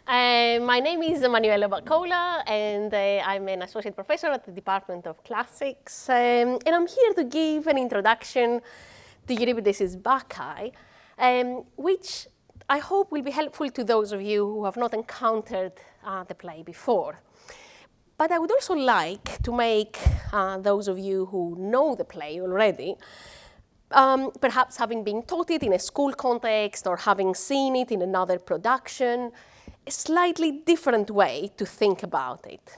My name is Emmanuela Bakola, and I'm an associate professor at the Department of Classics. And I'm here to give an introduction to Euripides' Bacchae, which I hope will be helpful to those of you who have not encountered the play before. But I would also like to make those of you who know the play already, perhaps having been taught it in a school context or having seen it in another production, a slightly different way to think about it.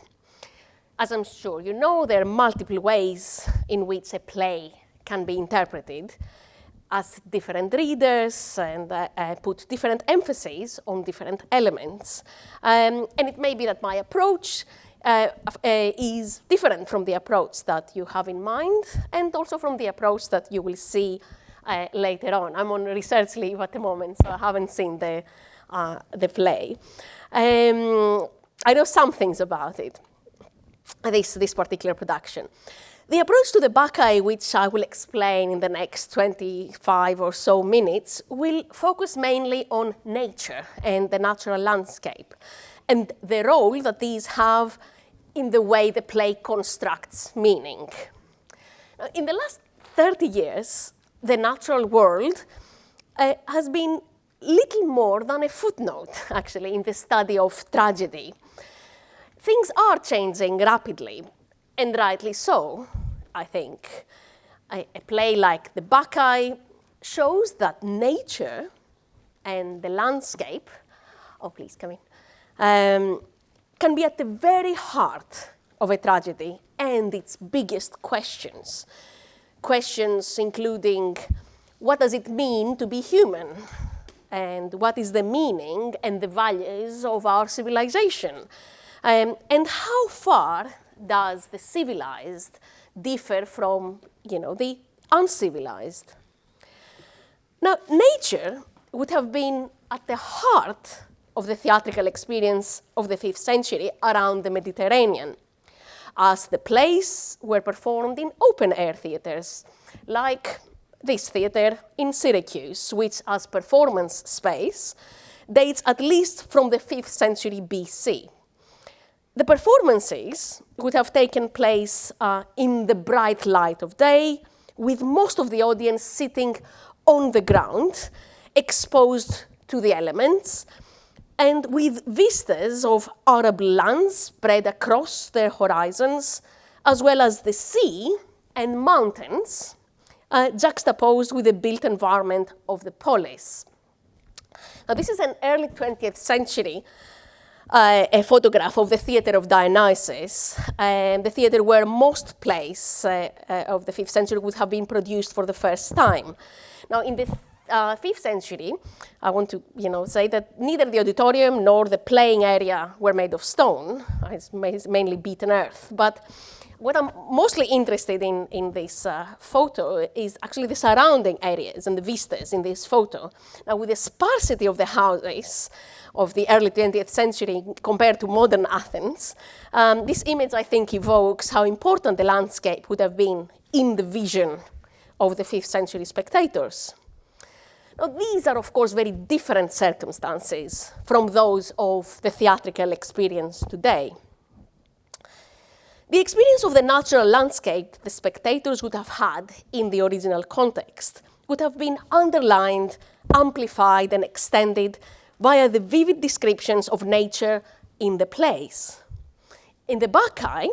As I'm sure you know, there are multiple ways in which a play can be interpreted, as different readers and put different emphasis on different elements. And it may be that my approach is different from the approach that you have in mind, and also from the approach that you will see later on. I'm on research leave at the moment, so I haven't seen the play. I know some things about it, this particular production. The approach to the Bacchae, which I will explain in the next 25 or so minutes, will focus mainly on nature and the natural landscape, and the role that these have in the way the play constructs meaning. In the last 30 years, the natural world has been little more than a footnote, actually, in the study of tragedy. Things are changing rapidly, and rightly so, I think. A play like the Bacchae shows that nature and the landscape, oh please come in, can be at the very heart of a tragedy and its biggest questions. Questions including, what does it mean to be human? And what is the meaning and the values of our civilization? And how far does the civilized differ from, the uncivilized? Now, nature would have been at the heart of the theatrical experience of the 5th century around the Mediterranean, as the plays were performed in open-air theaters, like this theater in Syracuse, which as performance space dates at least from the 5th century BC. The performances would have taken place in the bright light of day, with most of the audience sitting on the ground, exposed to the elements, and with vistas of arable lands spread across their horizons, as well as the sea and mountains, juxtaposed with the built environment of the polis. Now, this is an early 20th century a photograph of the theater of Dionysus, the theater where most plays of the 5th century would have been produced for the first time. Now, in the 5th century, I want to say that neither the auditorium nor the playing area were made of stone. It's mainly beaten earth. But what I'm mostly interested in this photo is actually the surrounding areas and the vistas in this photo. Now, with the sparsity of the houses of the early 20th century compared to modern Athens, this image, I think, evokes how important the landscape would have been in the vision of the 5th century spectators. Now, these are, of course, very different circumstances from those of the theatrical experience today. The experience of the natural landscape the spectators would have had in the original context would have been underlined, amplified, and extended via the vivid descriptions of nature in the plays. In the Bacchae,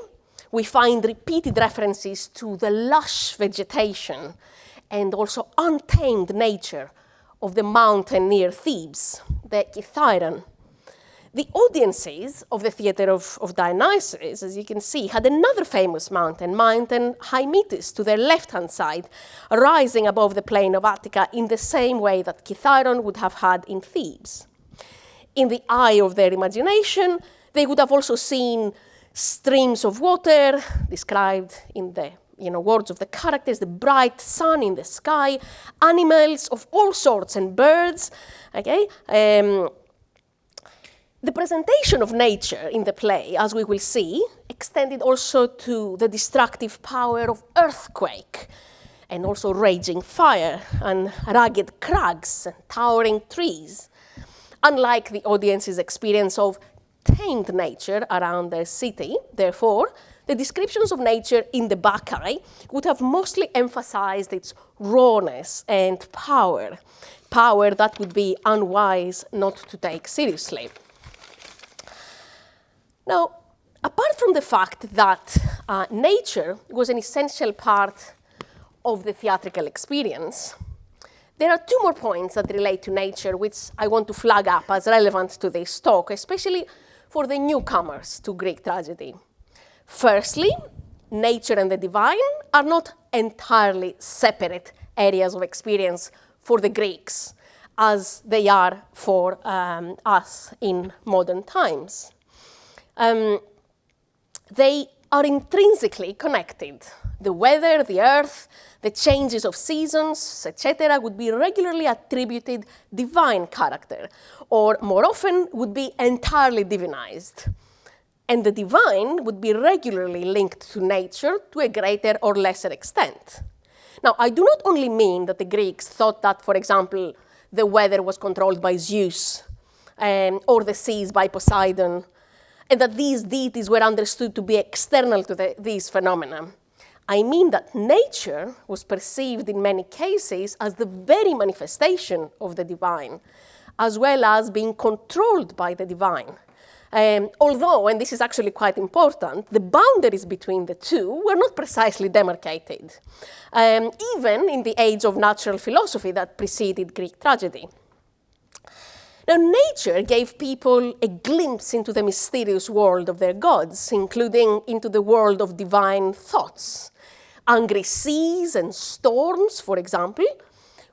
we find repeated references to the lush vegetation and also untamed nature of the mountain near Thebes, the Chthonic. The audiences of the theater of Dionysus, as you can see, had another famous mountain, Mountain Hymettus, to their left-hand side, rising above the plain of Attica in the same way that Chthonic would have had in Thebes. In the eye of their imagination, they would have also seen streams of water, described in the words of the characters, the bright sun in the sky, animals of all sorts and birds, okay? The presentation of nature in the play, as we will see, extended also to the destructive power of earthquake, and also raging fire and rugged crags and towering trees. unlike the audience's experience of tamed nature around their city. Therefore, the descriptions of nature in the Bacchae would have mostly emphasized its rawness and power that would be unwise not to take seriously. Now, apart from the fact that nature was an essential part of the theatrical experience, there are two more points that relate to nature which I want to flag up as relevant to this talk, especially for the newcomers to Greek tragedy. Firstly, nature and the divine are not entirely separate areas of experience for the Greeks, as they are for us in modern times. They are intrinsically connected. The weather, the earth, the changes of seasons, etc., would be regularly attributed divine character, or more often would be entirely divinized. And the divine would be regularly linked to nature to a greater or lesser extent. Now, I do not only mean that the Greeks thought that, for example, the weather was controlled by Zeus, or the seas by Poseidon, and that these deities were understood to be external to these phenomena. I mean that nature was perceived in many cases as the very manifestation of the divine, as well as being controlled by the divine. Although, and this is actually quite important, the boundaries between the two were not precisely demarcated, even in the age of natural philosophy that preceded Greek tragedy. Now, nature gave people a glimpse into the mysterious world of their gods, including into the world of divine thoughts. Angry seas and storms, for example,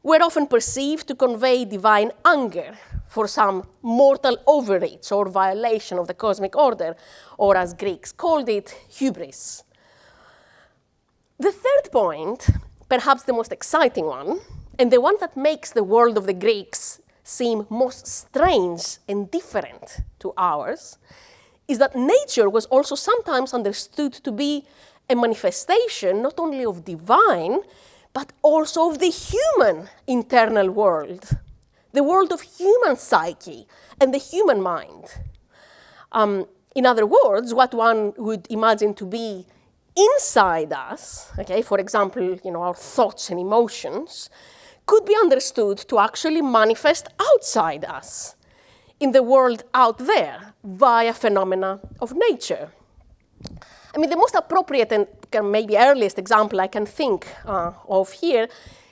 were often perceived to convey divine anger for some mortal overreach or violation of the cosmic order, or as Greeks called it, hubris. The third point, perhaps the most exciting one, and the one that makes the world of the Greeks seem most strange and different to ours, is that nature was also sometimes understood to be a manifestation not only of divine, but also of the human internal world, the world of human psyche and the human mind. In other words, what one would imagine to be inside us, okay, for example, our thoughts and emotions, could be understood to actually manifest outside us, in the world out there, via phenomena of nature. I mean, the most appropriate and maybe earliest example I can think of here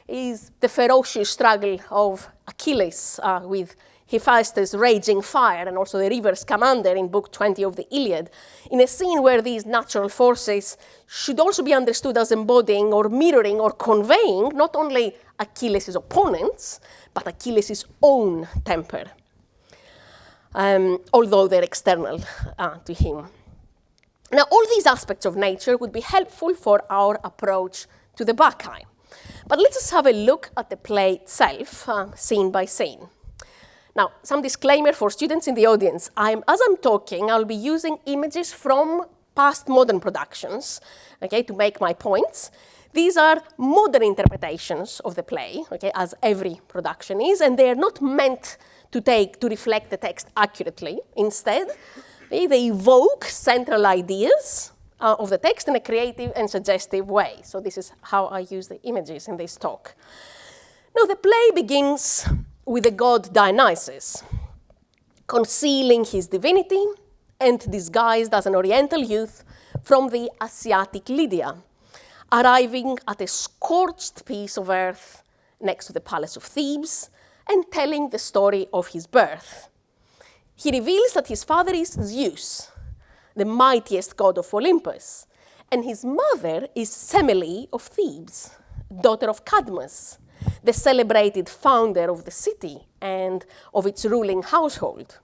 is the ferocious struggle of Achilles with Hephaestus' raging fire, and also the river Scamander in Book 20 of the Iliad, in a scene where these natural forces should also be understood as embodying or mirroring or conveying not only Achilles' opponents, but Achilles' own temper, although they're external to him. Now, all these aspects of nature would be helpful for our approach to the Bacchae. But let's just have a look at the play itself, scene by scene. Now, some disclaimer for students in the audience. As I'm talking, I'll be using images from past modern productions, okay, to make my points. These are modern interpretations of the play, okay, as every production is, and they are not meant to reflect the text accurately. Instead, they evoke central ideas of the text in a creative and suggestive way. So this is how I use the images in this talk. Now, the play begins with the god Dionysus, concealing his divinity and disguised as an Oriental youth from the Asiatic Lydia, arriving at a scorched piece of earth next to the palace of Thebes and telling the story of his birth. He reveals that his father is Zeus, the mightiest god of Olympus, and his mother is Semele of Thebes, daughter of Cadmus, the celebrated founder of the city and of its ruling household.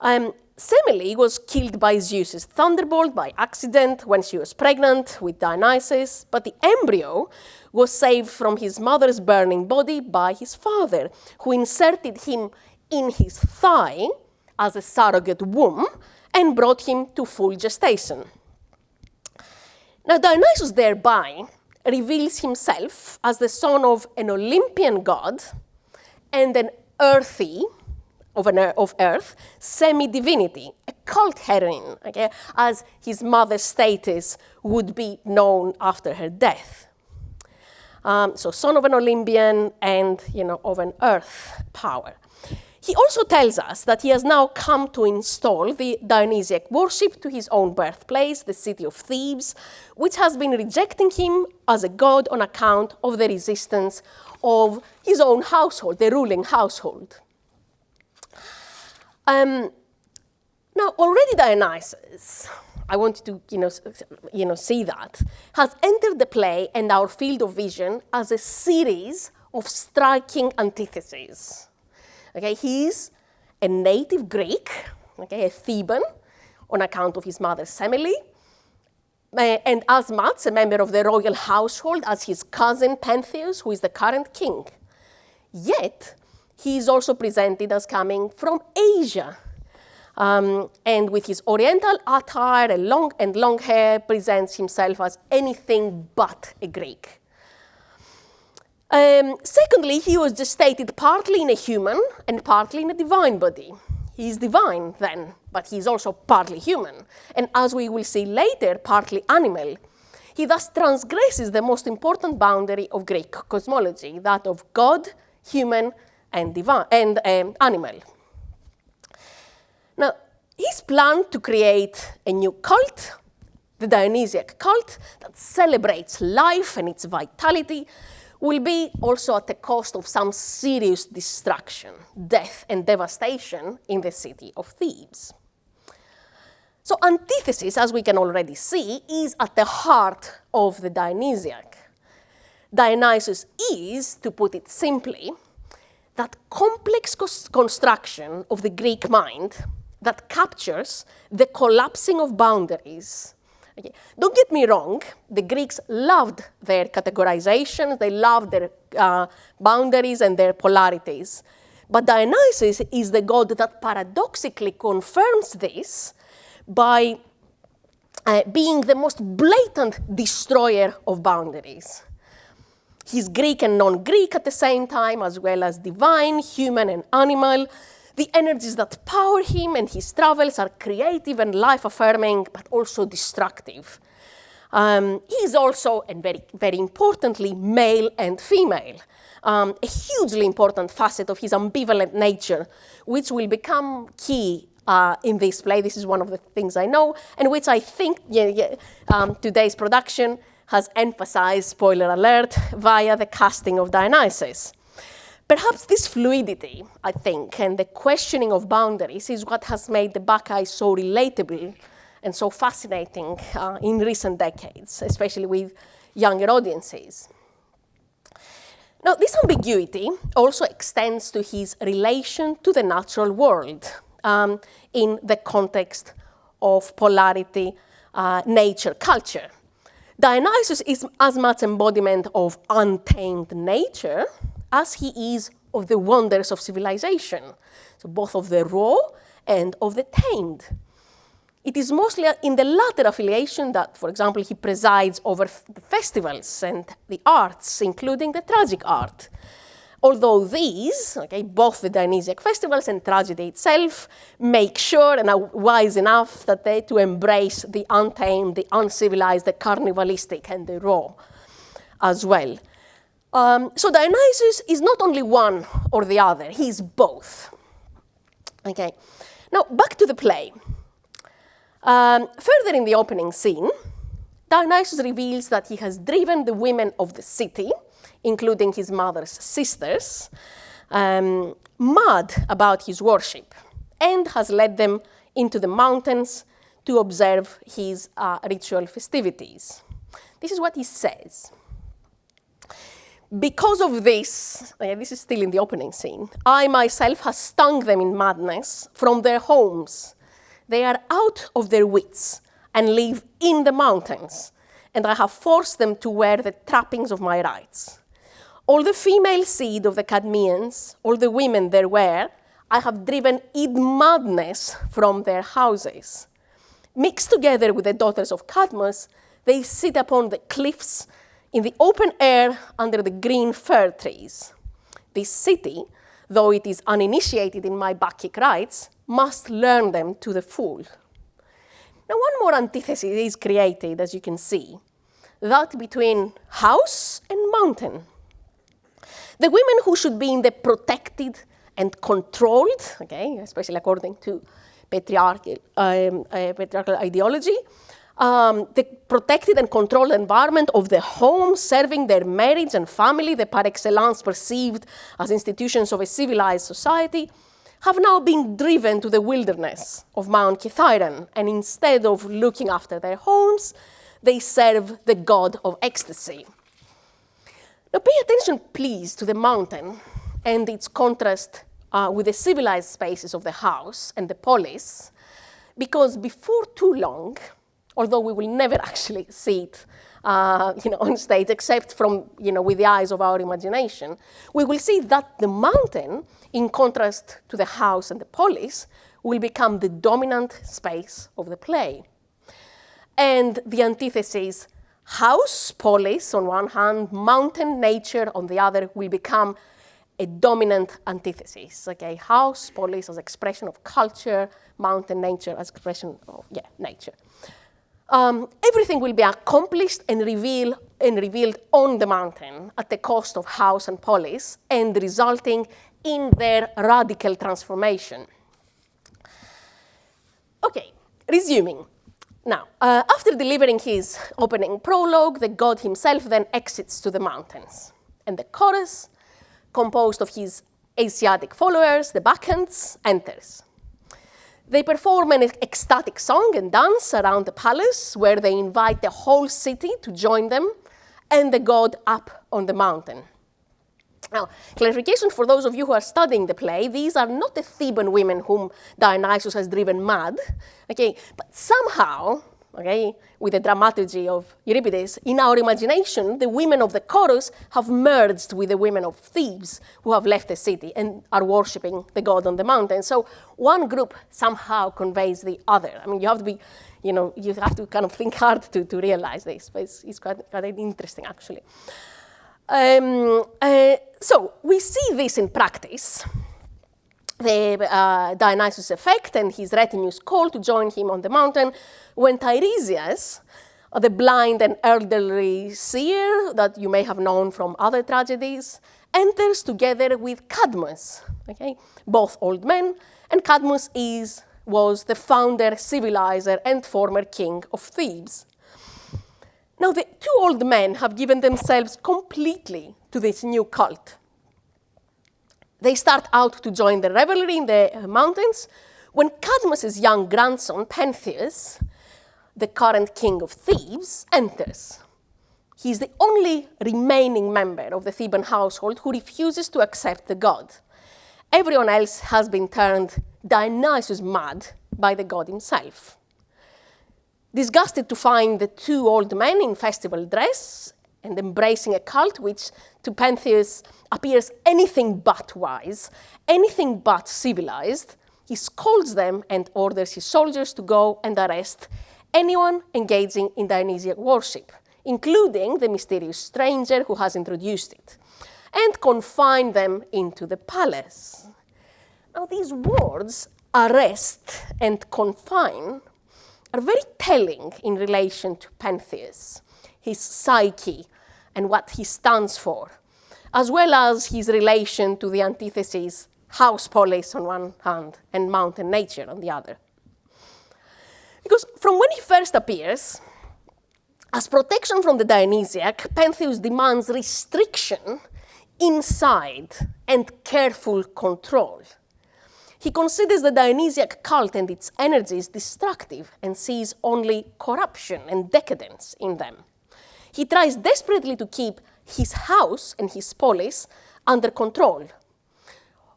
Semele was killed by Zeus's thunderbolt by accident when she was pregnant with Dionysus, but the embryo was saved from his mother's burning body by his father, who inserted him in his thigh as a surrogate womb and brought him to full gestation. Now, Dionysus thereby reveals himself as the son of an Olympian god and an earthy of Earth, semi-divinity, a cult heroine, okay, as his mother's status would be known after her death. So son of an Olympian and, of an earth power. He also tells us that he has now come to install the Dionysiac worship to his own birthplace, the city of Thebes, which has been rejecting him as a god on account of the resistance of his own household, the ruling household. Now, already Dionysus, I want you to see that, has entered the play and our field of vision as a series of striking antitheses. Okay, he's a native Greek, okay, a Theban, on account of his mother's family, and as much a member of the royal household as his cousin Pentehus, who is the current king. Yet, he is also presented as coming from Asia, and with his oriental attire and long hair, presents himself as anything but a Greek. Secondly, he was gestated partly in a human and partly in a divine body. He is divine then, but he is also partly human, and as we will see later, partly animal. He thus transgresses the most important boundary of Greek cosmology, that of God, human, and divine, and animal. Now, his plan to create a new cult, the Dionysiac cult, that celebrates life and its vitality, will be also at the cost of some serious destruction, death, and devastation in the city of Thebes. So antithesis, as we can already see, is at the heart of the Dionysiac. Dionysus is, to put it simply, that complex construction of the Greek mind that captures the collapsing of boundaries. Okay. Don't get me wrong, the Greeks loved their categorizations, they loved their boundaries and their polarities. But Dionysus is the god that paradoxically confirms this by being the most blatant destroyer of boundaries. He's Greek and non-Greek at the same time, as well as divine, human, and animal. The energies that power him and his travels are creative and life-affirming, but also destructive. He is also, and very, very importantly, male and female, a hugely important facet of his ambivalent nature, which will become key in this play. This is one of the things I know, and which I think today's production has emphasized, spoiler alert, via the casting of Dionysus. Perhaps this fluidity, I think, and the questioning of boundaries is what has made the Bacchae so relatable and so fascinating in recent decades, especially with younger audiences. Now, this ambiguity also extends to his relation to the natural world in the context of polarity, nature, culture. Dionysus is as much embodiment of untamed nature as he is of the wonders of civilization, so both of the raw and of the tamed. It is mostly in the latter affiliation that, for example, he presides over the festivals and the arts, including the tragic art. Although these, both the Dionysiac festivals and tragedy itself, make sure and are wise enough that they to embrace the untamed, the uncivilized, the carnivalistic, and the raw as well. So Dionysus is not only one or the other, he's both. Okay. Now, back to the play. Further in the opening scene, Dionysus reveals that he has driven the women of the city, including his mother's sisters, mad about his worship, and has led them into the mountains to observe his ritual festivities. This is what he says. Because of this, this is still in the opening scene, I myself have stung them in madness from their homes. They are out of their wits and live in the mountains, and I have forced them to wear the trappings of my rites. All the female seed of the Cadmeans, all the women there were, I have driven in madness from their houses. Mixed together with the daughters of Cadmus, they sit upon the cliffs in the open air under the green fir trees. This city, though it is uninitiated in my Bacchic rites, must learn them to the full. Now, one more antithesis is created, as you can see, that between house and mountain. The women who should be in the protected and controlled, okay, especially according to patriarchal ideology, the protected and controlled environment of the home, serving their marriage and family, the par excellence perceived as institutions of a civilized society, have now been driven to the wilderness of Mount Kithaeron, and instead of looking after their homes, they serve the god of ecstasy. Now pay attention, please, to the mountain and its contrast with the civilized spaces of the house and the polis, because before too long, although we will never actually see it on stage, except from, with the eyes of our imagination, we will see that the mountain, in contrast to the house and the polis, will become the dominant space of the play. And the antithesis, house, polis on one hand, mountain, nature on the other, will become a dominant antithesis. Okay, house, polis as expression of culture, mountain, nature as expression of nature. Everything will be accomplished and revealed on the mountain at the cost of house and polis, and resulting in their radical transformation. Okay, resuming. Now, after delivering his opening prologue, the god himself then exits to the mountains, and the chorus, composed of his Asiatic followers, the Bacchantes, enters. They perform an ecstatic song and dance around the palace, where they invite the whole city to join them and the god up on the mountain. Now, clarification for those of you who are studying the play, these are not the Theban women whom Dionysus has driven mad, okay, but somehow, okay, with the dramaturgy of Euripides, in our imagination, the women of the chorus have merged with the women of Thebes who have left the city and are worshipping the god on the mountain. So one group somehow conveys the other. I mean, you have to be, you have to kind of think hard to realize this, but it's quite interesting, actually. So we see this in practice. The Dionysus effect and his retinues call to join him on the mountain when Tiresias, the blind and elderly seer that you may have known from other tragedies, enters together with Cadmus, okay? Both old men, and Cadmus was the founder, civilizer, and former king of Thebes. Now, the two old men have given themselves completely to this new cult. They start out to join the revelry in the mountains when Cadmus's young grandson, Pentheus, the current king of Thebes, enters. He is the only remaining member of the Theban household who refuses to accept the god. Everyone else has been turned Dionysus mad by the god himself. Disgusted to find the two old men in festival dress and embracing a cult which to Pentheus appears anything but wise, anything but civilized, he scolds them and orders his soldiers to go and arrest anyone engaging in Dionysiac worship, including the mysterious stranger who has introduced it, and confine them into the palace. Now, these words, arrest and confine, are very telling in relation to Pentheus, his psyche, and what he stands for, as well as his relation to the antitheses house polis on one hand and mountain nature on the other. Because from when he first appears, as protection from the Dionysiac, Pentheus demands restriction inside and careful control. He considers the Dionysiac cult and its energies destructive and sees only corruption and decadence in them. He tries desperately to keep his house and his polis under control.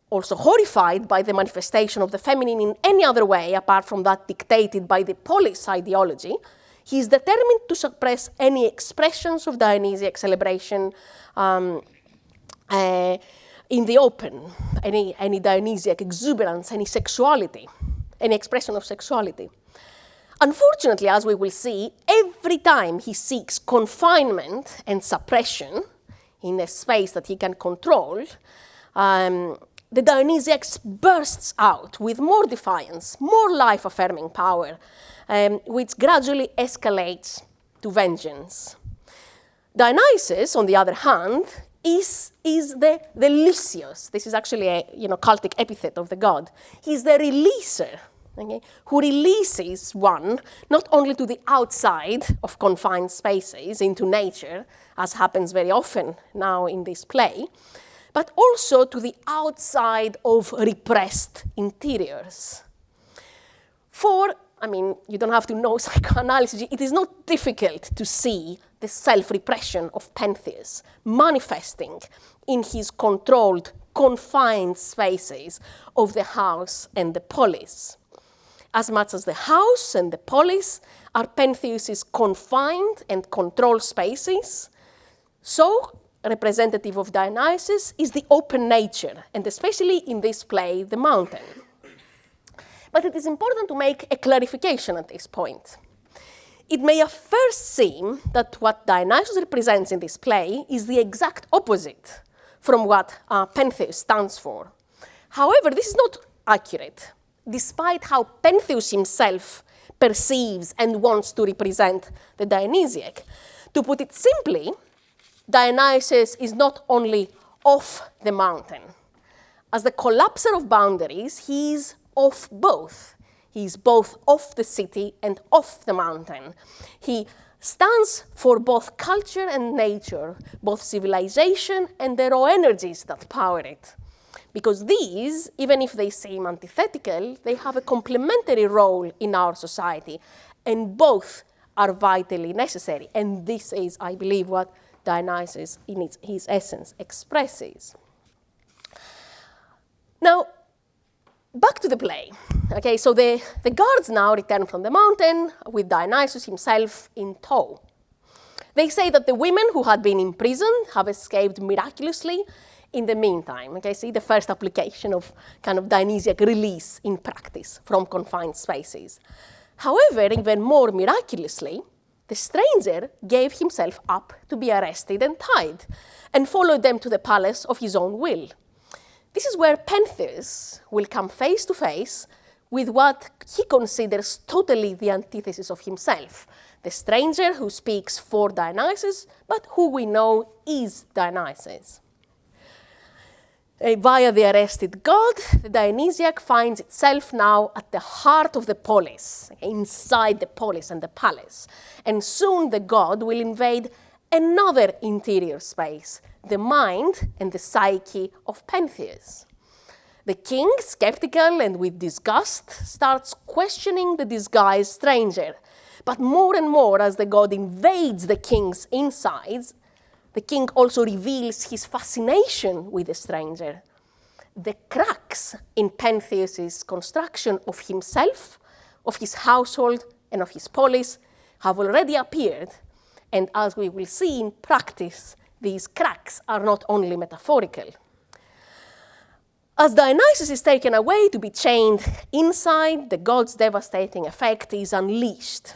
Also horrified by the manifestation of the feminine in any other way apart from that dictated by the polis ideology, he is determined to suppress any expressions of Dionysiac celebration in the open, any Dionysiac exuberance, any sexuality, any expression of sexuality. Unfortunately, as we will see, every time he seeks confinement and suppression in a space that he can control, the Dionysiac bursts out with more defiance, more life-affirming power, which gradually escalates to vengeance. Dionysus, on the other hand, is the Lysios. This is actually a cultic epithet of the god. He's the releaser, okay, who releases one not only to the outside of confined spaces, into nature, as happens very often now in this play, but also to the outside of repressed interiors. You don't have to know psychoanalysis, it is not difficult to see the self-repression of Pentheus manifesting in his controlled, confined spaces of the house and the polis. As much as the house and the polis are Pentheus's confined and controlled spaces, so representative of Dionysus is the open nature, and especially in this play, the mountain. But it is important to make a clarification at this point. It may at first seem that what Dionysus represents in this play is the exact opposite from what Pentheus stands for. However, this is not accurate, despite how Pentheus himself perceives and wants to represent the Dionysiac. To put it simply, Dionysus is not only off the mountain. As the collapser of boundaries, he is off both. He is both off the city and off the mountain. He stands for both culture and nature, both civilization and the raw energies that power it. Because these, even if they seem antithetical, they have a complementary role in our society, and both are vitally necessary. And this is, I believe, what Dionysus, in his essence, expresses. Now, back to the play. Okay, so the guards now return from the mountain with Dionysus himself in tow. They say that the women who had been imprisoned have escaped miraculously in the meantime. Okay, see the first application of kind of Dionysiac release in practice from confined spaces. However, even more miraculously, the stranger gave himself up to be arrested and tied, and followed them to the palace of his own will. This is where Pentehus will come face to face with what he considers totally the antithesis of himself, the stranger who speaks for Dionysus, but who we know is Dionysus. Via the arrested god, the Dionysiac finds itself now at the heart of the polis, inside the polis and the palace. And soon the god will invade another interior space, the mind and the psyche of Pentheus. The king, skeptical and with disgust, starts questioning the disguised stranger. But more and more, as the god invades the king's insides, the king also reveals his fascination with the stranger. The cracks in Pentheus's construction of himself, of his household, and of his polis have already appeared. And as we will see in practice, these cracks are not only metaphorical. As Dionysus is taken away to be chained inside, the god's devastating effect is unleashed.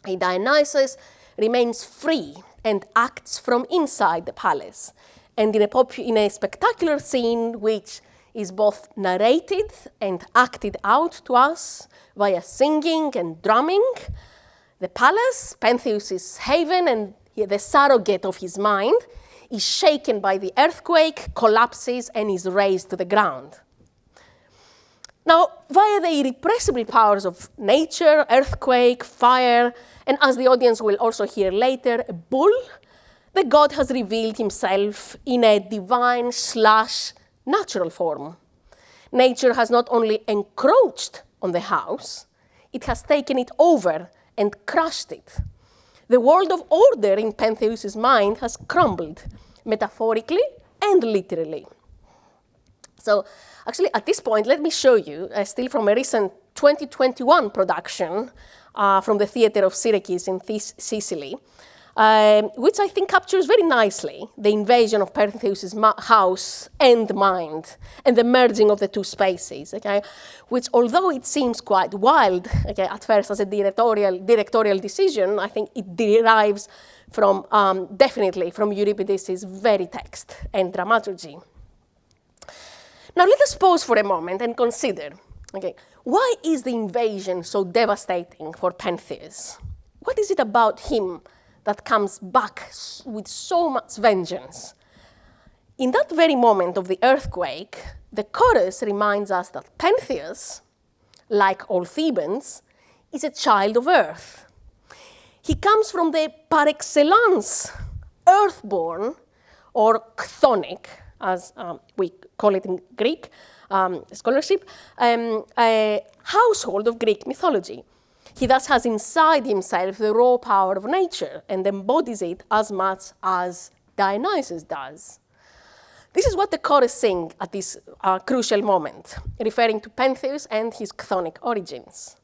Dionysus remains free and acts from inside the palace. And in a spectacular scene which is both narrated and acted out to us via singing and drumming, the palace, Pentheus' haven and the surrogate of his mind, is shaken by the earthquake, collapses, and is razed to the ground. Now, via the irrepressible powers of nature, earthquake, fire, and as the audience will also hear later, a bull, the god has revealed himself in a divine/natural form. Nature has not only encroached on the house, it has taken it over and crushed it. The world of order in Pentheus' mind has crumbled, metaphorically and literally. So actually, at this point, let me show you, still from a recent 2021 production from the Theatre of Syracuse in Sicily, which I think captures very nicely the invasion of Pentheus' house and mind, and the merging of the two spaces, okay? Which, although it seems quite wild, okay, at first as a directorial decision, I think it derives from, definitely from Euripides' very text and dramaturgy. Now let us pause for a moment and consider, okay, why is the invasion so devastating for Pentheus? What is it about him that comes back with so much vengeance? In that very moment of the earthquake, the chorus reminds us that Pentheus, like all Thebans, is a child of earth. He comes from the par excellence earthborn, or chthonic, as we call it in Greek scholarship, a household of Greek mythology. He thus has inside himself the raw power of nature and embodies it as much as Dionysus does. This is what the chorus sing at this crucial moment, referring to Pentheus and his chthonic origins.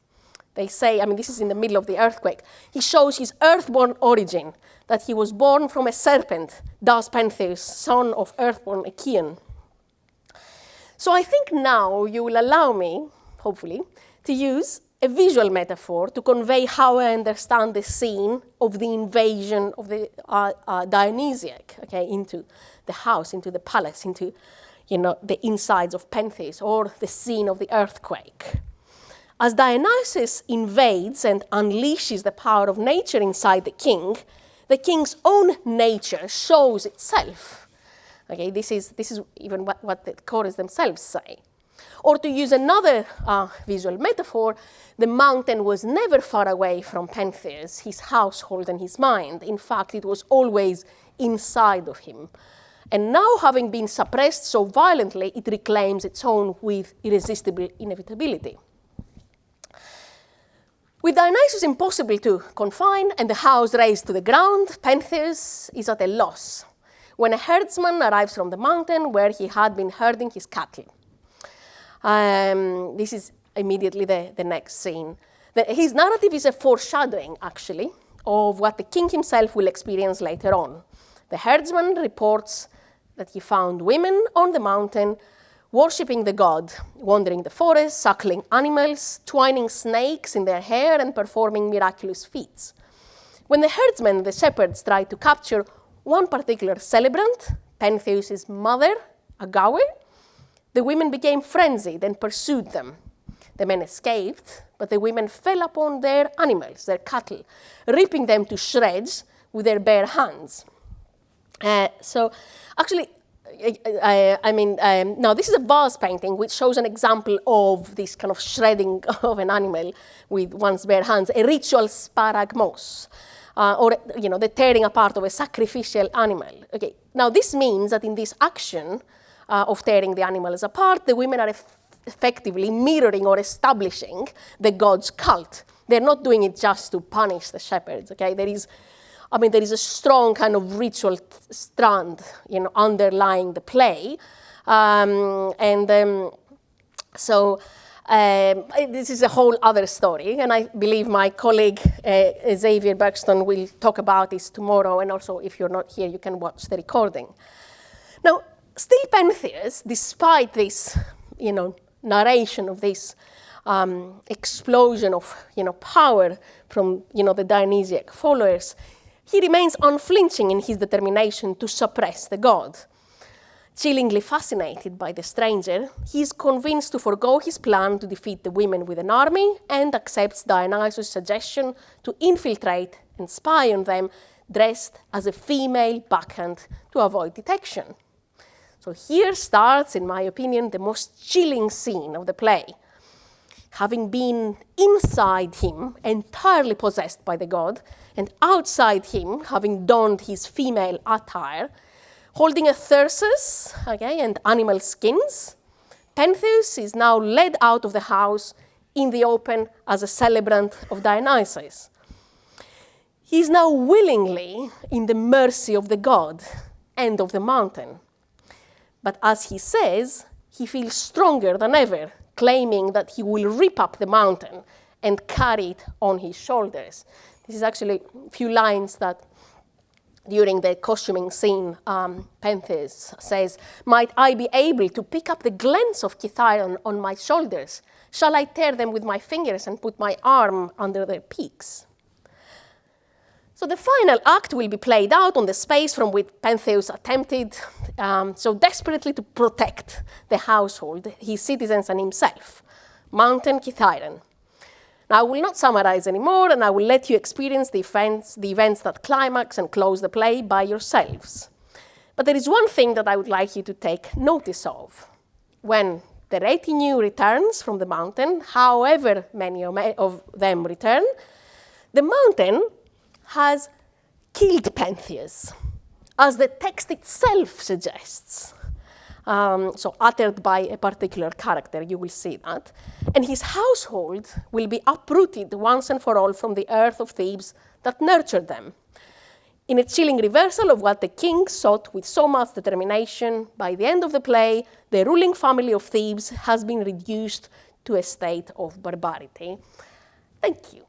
They say, this is in the middle of the earthquake, he shows his earthborn origin, that he was born from a serpent, thus Pentheus, son of earthborn Achaean. So I think now you will allow me, hopefully, to use a visual metaphor to convey how I understand the scene of the invasion of the Dionysiac, into the house, into the palace, into the insides of Pentheus, or the scene of the earthquake. As Dionysus invades and unleashes the power of nature inside the king's own nature shows itself. This is even what the chorus themselves say. Or to use another visual metaphor, the mountain was never far away from Pentheus, his household and his mind. In fact, it was always inside of him. And now, having been suppressed so violently, it reclaims its own with irresistible inevitability. With Dionysus impossible to confine and the house razed to the ground, Pentheus is at a loss when a herdsman arrives from the mountain where he had been herding his cattle. This is immediately the next scene. His narrative is a foreshadowing, actually, of what the king himself will experience later on. The herdsman reports that he found women on the mountain worshipping the god, wandering the forest, suckling animals, twining snakes in their hair, and performing miraculous feats. When the herdsmen and the shepherds tried to capture one particular celebrant, Pentheus' mother, Bacchae, the women became frenzied and pursued them. The men escaped, but the women fell upon their animals, their cattle, ripping them to shreds with their bare hands. Now this is a vase painting which shows an example of this kind of shredding of an animal with one's bare hands, a ritual sparagmos, or the tearing apart of a sacrificial animal. Now this means that in this action of tearing the animals apart, the women are effectively mirroring or establishing the god's cult. They're not doing it just to punish the shepherds. There is a strong kind of ritual strand, underlying the play. This is a whole other story, and I believe my colleague Xavier Bergstone will talk about this tomorrow, and also if you're not here, you can watch the recording. Now, still Pentheus, despite this, narration of this explosion of, power from, the Dionysiac followers, he remains unflinching in his determination to suppress the god. Chillingly fascinated by the stranger, he is convinced to forego his plan to defeat the women with an army and accepts Dionysus' suggestion to infiltrate and spy on them dressed as a female bacchant to avoid detection. So here starts, in my opinion, the most chilling scene of the play. Having been inside him, entirely possessed by the god, and outside him, having donned his female attire, holding a thyrsus and animal skins, Pentheus is now led out of the house in the open as a celebrant of Dionysus. He is now willingly in the mercy of the god and of the mountain. But as he says, he feels stronger than ever, claiming that he will rip up the mountain and carry it on his shoulders. This is actually a few lines that during the costuming scene, Pentheus says, "Might I be able to pick up the glens of Chthonic on my shoulders? Shall I tear them with my fingers and put my arm under their peaks?" So the final act will be played out on the space from which Pentheus attempted so desperately to protect the household, his citizens and himself, Mountain Kithaeron. Now, I will not summarize anymore, and I will let you experience the events that climax and close the play by yourselves. But there is one thing that I would like you to take notice of. When the retinue returns from the mountain, however many of them return, the mountain has killed Pentheus, as the text itself suggests. So uttered by a particular character, you will see that. And his household will be uprooted once and for all from the earth of Thebes that nurtured them. In a chilling reversal of what the king sought with so much determination, by the end of the play, the ruling family of Thebes has been reduced to a state of barbarity. Thank you.